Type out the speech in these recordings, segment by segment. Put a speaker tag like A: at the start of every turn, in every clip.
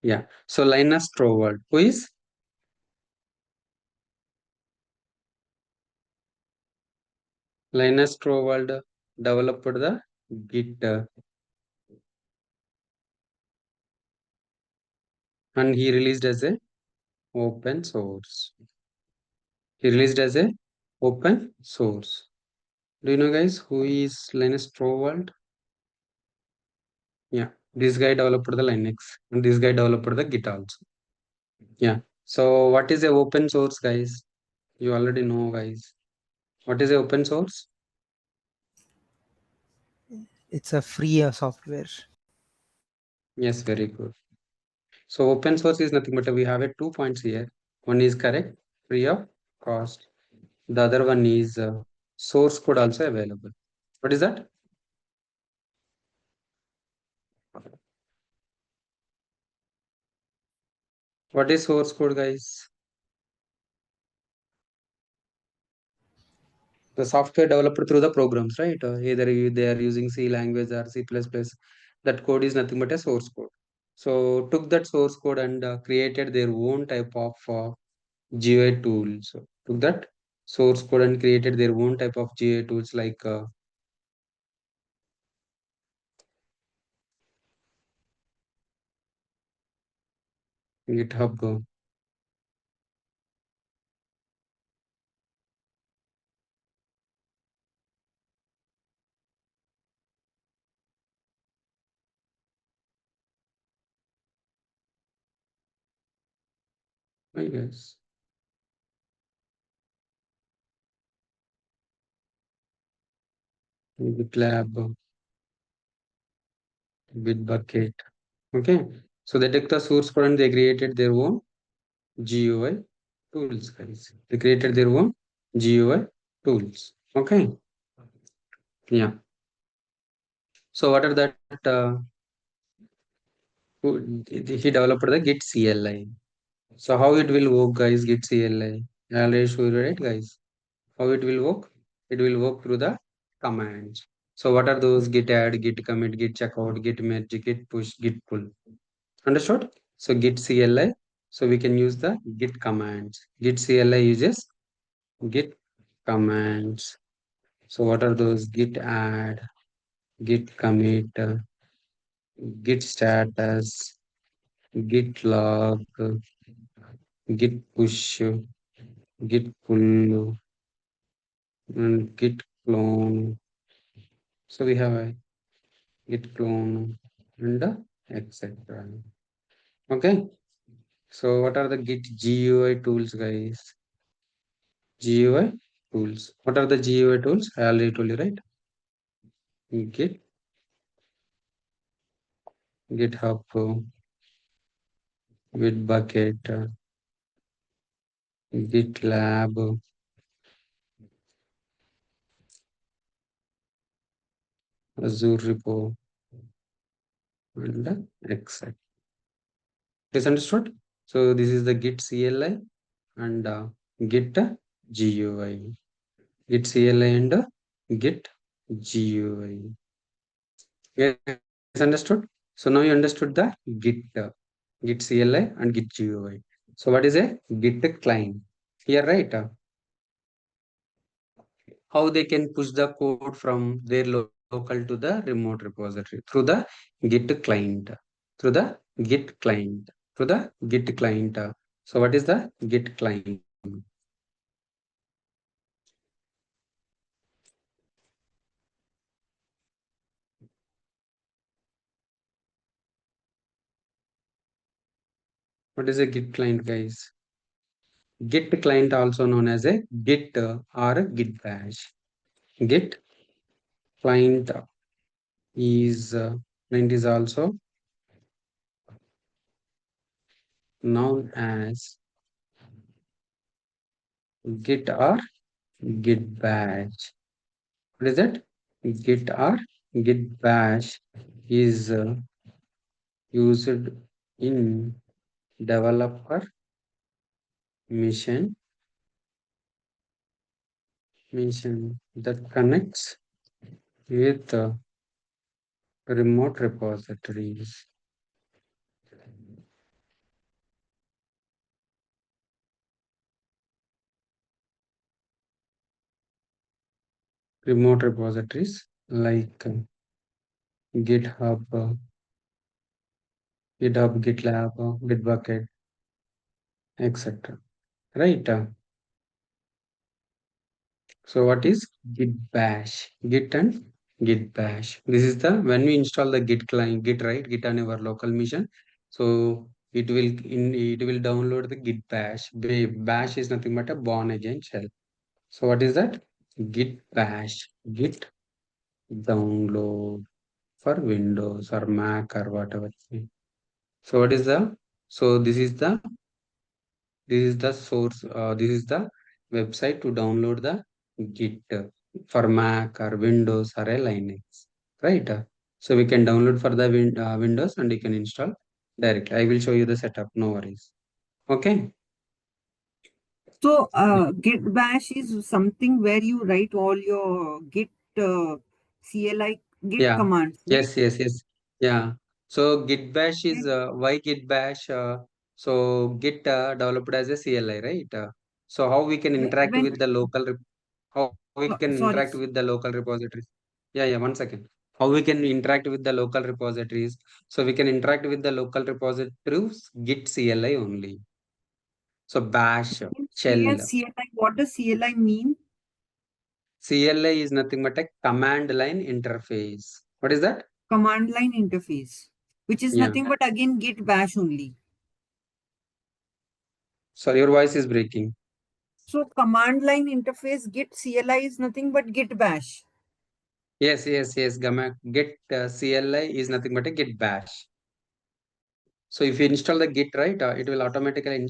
A: Yeah. So Linus Torvald, who is Linus Torvald developed the Git and he released as a open source. He released as a open source. Do you know guys who is Linus Torvald? Yeah, this guy developed the Linux and this guy developed the Git also. Yeah. So what is a open source, guys? You already know, guys. What is a open source?
B: It's a free software.
A: Yes, very good. So open source is nothing but we have a 2 points here. One is correct, free of cost. The other one is source code also available. What is that? What is source code, guys? The software developed through the programs, right? Either they are using C language or C++. That code is nothing but a source code. So took that source code and created their own type of GUI tools. So took that source code and created their own type of GUI tools like GitHub. I guess GitLab, Bitbucket. Okay, so they took the source code and they created their own GUI tools, guys. They created their own GUI tools. Okay, yeah. So what are that? He developed the Git CLI. So how it will work, guys? Git CLI. I already showed you, right, guys? How it will work? It will work through the commands. So what are those? Git add, git commit, git checkout, git merge, git push, git pull. Understood? So git CLI. So we can use the git commands. Git CLI uses git commands. So what are those? Git add, git commit, git status, git log, git push, git pull, and git clone. So we have a git clone and etc. Okay. So what are the git GUI tools, guys? GUI tools. What are the GUI tools? I already told you, right? Git, GitHub, Bitbucket, GitLab, Azure Repo, and etc. Is understood? So this is the Git CLI and Git GUI. Git CLI and Git GUI. Yes, understood? So now you understood the Git CLI and Git GUI. So what is a Git client? Here, right? How they can push the code from their local to the remote repository through the Git client, through the Git client, through the Git client. So what is the Git client? What is a Git client, guys? Git client also known as a Git or a Git bash. Git client is also known as Git or Git bash. What is that? Git or Git bash is used in developer mission that connects with remote repositories. remote repositories like GitHub, GitLab, Bitbucket, etc. Right? So what is Git Bash? Git and Git Bash. This is the when we install the Git client, Git right, Git on our local machine. So it will download the Git Bash. Bash is nothing but a born again shell. So what is that? Git Bash. Git download for Windows or Mac or whatever. So what is the so this is the source, this is the website to download the Git for Mac or Windows or a Linux, right? So we can download for the Windows and you can install directly. I will show you the setup, no worries. Okay.
C: So, Git bash is something where you write all your Git CLI Git
A: Yeah.
C: commands, right?
A: Yes. Yeah. So Git Bash is
C: And
A: why Git Bash? So Git developed as a CLI, right? So how we can interact
C: when
A: with the how we can interact
C: sorry,
A: with the local repositories? Yeah. One second. How we can interact with the local repositories? So we can interact with the local repositories Git CLI only. So Bash shell.
C: CLI, what does CLI mean?
A: CLI is nothing but a command line interface. What is that?
C: Command line interface, which is
A: Yeah.
C: nothing but again Git bash only.
A: Sorry, your voice is breaking.
C: So, command line interface Git CLI is nothing but Git bash.
A: Yes. Git CLI is nothing but a Git bash. So if you install the Git, right, it will automatically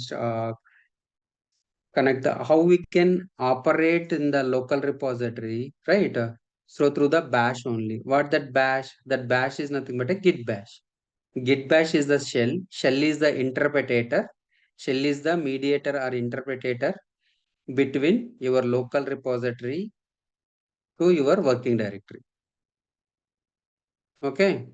A: connect the how we can operate in the local repository, right? So through the bash only. What that bash? That bash is nothing but a Git bash. Git bash is the shell. Shell is the interpreter. Shell is the mediator or interpreter between your local repository to your working directory. Okay.